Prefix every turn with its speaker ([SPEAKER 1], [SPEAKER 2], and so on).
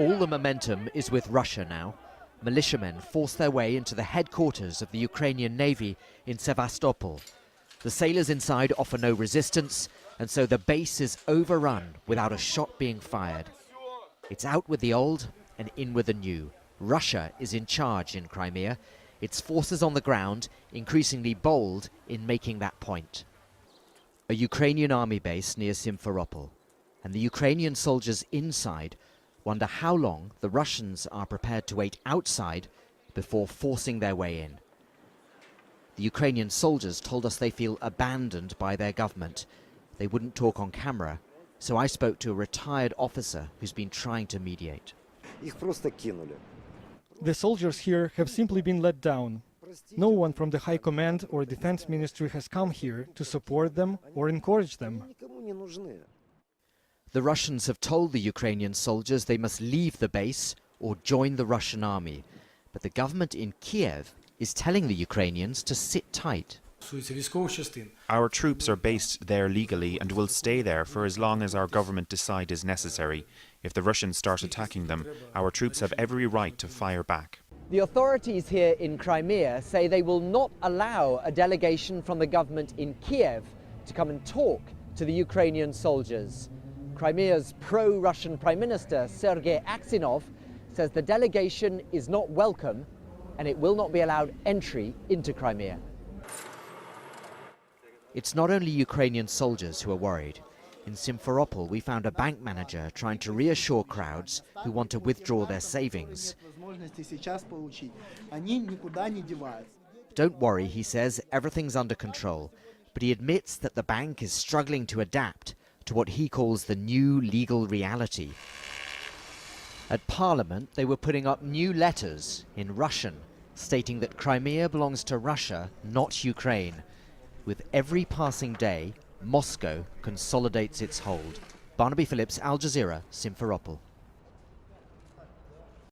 [SPEAKER 1] All the momentum is with Russia now. Militiamen force their way into the headquarters of the Ukrainian Navy in Sevastopol. The sailors inside offer no resistance, and so the base is overrun without a shot being fired. It's out with the old and in with the new. Russia is in charge in Crimea, its forces on the ground increasingly bold in making that point. A Ukrainian army base near Simferopol, and the Ukrainian soldiers inside wonder how long the Russians are prepared to wait outside before forcing their way in. The Ukrainian soldiers told us they feel abandoned by their government. They wouldn't talk on camera, so I spoke to a retired officer who's been trying to mediate.
[SPEAKER 2] The soldiers here have simply been let down. No one from the High Command or Defense Ministry has come here to support them or encourage them.
[SPEAKER 1] The Russians have told the Ukrainian soldiers they must leave the base or join the Russian army. But the government in Kiev is telling the Ukrainians to sit tight.
[SPEAKER 3] Our troops are based there legally and will stay there for as long as our government decide is necessary. If the Russians start attacking them, our troops have every right to fire back.
[SPEAKER 1] The authorities here in Crimea say they will not allow a delegation from the government in Kiev to come and talk to the Ukrainian soldiers. Crimea's pro-Russian Prime Minister, Sergei Aksinov, says the delegation is not welcome and it will not be allowed entry into Crimea. It's not only Ukrainian soldiers who are worried. In Simferopol, we found a bank manager trying to reassure crowds who want to withdraw their savings. Don't worry, he says, everything's under control. But he admits that the bank is struggling to adapt to what he calls the new legal reality. At Parliament, they were putting up new letters in Russian, stating that Crimea belongs to Russia, not Ukraine. With every passing day, Moscow consolidates its hold. Barnaby, Phillips, Al Jazeera, Simferopol.